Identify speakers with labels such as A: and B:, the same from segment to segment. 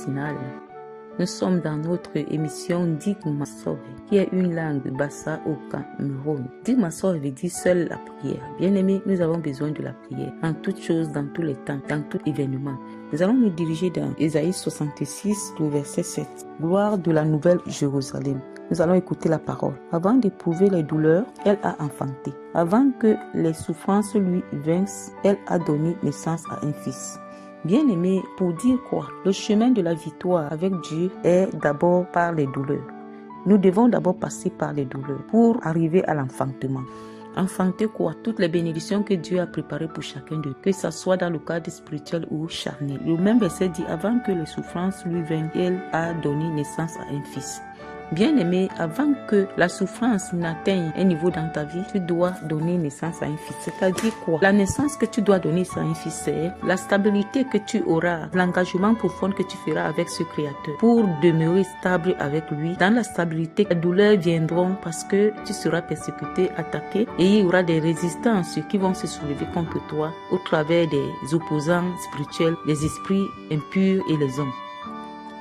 A: matinale. Nous sommes dans notre émission Dig Masore, qui est une langue bassa au Cameroun. Dig Masore veut dire seule la prière. Bien-aimés, nous avons besoin de la prière en toutes choses, dans tous les temps, dans tout événement. Nous allons nous diriger dans Ésaïe 66, le verset 7. Gloire de la nouvelle Jérusalem. Nous allons écouter la parole. Avant d'éprouver les douleurs, elle a enfanté. Avant que les souffrances lui vinssent, elle a donné naissance à un fils. Bien-aimé, pour dire quoi? Le chemin de la victoire avec Dieu est d'abord par les douleurs. Nous devons d'abord passer par les douleurs pour arriver à l'enfantement. Enfanter quoi? Toutes les bénédictions que Dieu a préparées pour chacun d'eux, que ce soit dans le cadre spirituel ou charnel. Le même verset dit, avant que les souffrances lui viennent, elle a donné naissance à un fils. Bien-aimé, avant que la souffrance n'atteigne un niveau dans ta vie, tu dois donner naissance à un fils. C'est-à-dire quoi? La naissance que tu dois donner à un fils, c'est la stabilité que tu auras, l'engagement profond que tu feras avec ce Créateur pour demeurer stable avec lui. Dans la stabilité, les douleurs viendront parce que tu seras persécuté, attaqué, et il y aura des résistances qui vont se soulever contre toi au travers des opposants spirituels, des esprits impurs et les hommes.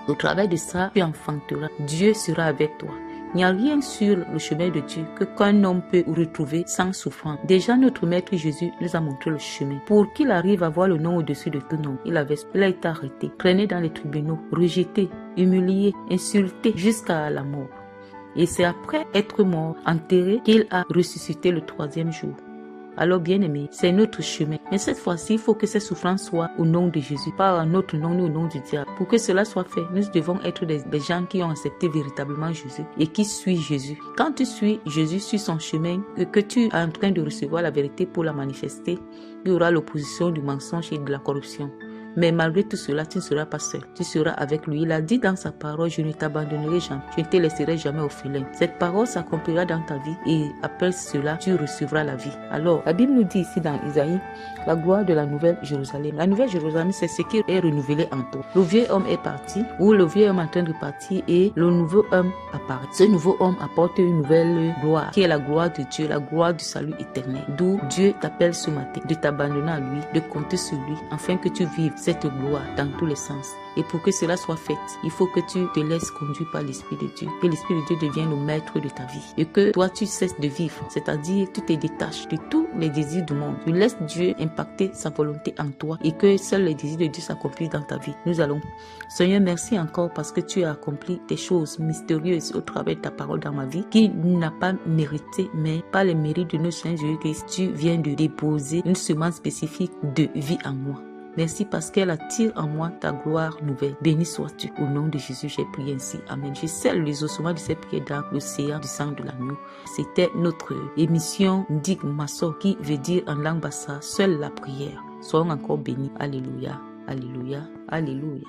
A: Au travers de ça, tu enfanteras. Dieu sera avec toi. Il n'y a rien sur le chemin de Dieu qu'un homme peut retrouver sans souffrance. Déjà, notre Maître Jésus nous a montré le chemin. Pour qu'il arrive à voir le nom au-dessus de tout nom, il a été arrêté, traîné dans les tribunaux, rejeté, humilié, insulté jusqu'à la mort. Et c'est après être mort, enterré, qu'il a ressuscité le 3e jour. Alors bien aimé, c'est notre chemin. Mais cette fois-ci, il faut que ces souffrances soient au nom de Jésus, pas à notre nom ni au nom du diable. Pour que cela soit fait, nous devons être des gens qui ont accepté véritablement Jésus et qui suivent Jésus. Quand tu suis Jésus sur son chemin, que tu es en train de recevoir la vérité pour la manifester, il y aura l'opposition du mensonge et de la corruption. Mais malgré tout cela, tu ne seras pas seul. Tu seras avec lui. Il a dit dans sa parole, je ne t'abandonnerai jamais. Je ne te laisserai jamais orphelin. Cette parole s'accomplira dans ta vie et après cela, tu recevras la vie. Alors, la Bible nous dit ici dans Isaïe, la gloire de la nouvelle Jérusalem. La nouvelle Jérusalem, c'est ce qui est renouvelé en toi. Le vieux homme est parti, ou le vieux homme est en train de partir et le nouveau homme apparaît. Ce nouveau homme apporte une nouvelle gloire, qui est la gloire de Dieu, la gloire du salut éternel. D'où Dieu t'appelle ce matin de t'abandonner à lui, de compter sur lui, afin que tu vives cette gloire dans tous les sens. Et pour que cela soit fait, il faut que tu te laisses conduire par l'Esprit de Dieu, que l'Esprit de Dieu devienne le maître de ta vie et que toi tu cesses de vivre, c'est-à-dire tu te détaches de tous les désirs du monde. Tu laisses Dieu impacter sa volonté en toi et que seuls les désirs de Dieu s'accomplissent dans ta vie. Nous allons. Seigneur, merci encore parce que tu as accompli des choses mystérieuses au travers de ta parole dans ma vie qui n'a pas mérité, mais par les mérites de notre Seigneur Jésus-Christ, tu viens de déposer une semence spécifique de vie en moi. Merci parce qu'elle attire en moi ta gloire nouvelle. Béni sois-tu. Au nom de Jésus, j'ai prié ainsi. Amen. Je scelle les ossements de cette prière dans l'océan du sang de l'agneau. C'était notre émission Dig Masore qui veut dire en langue bassa, seule la prière. Soyons encore bénis. Alléluia. Alléluia. Alléluia.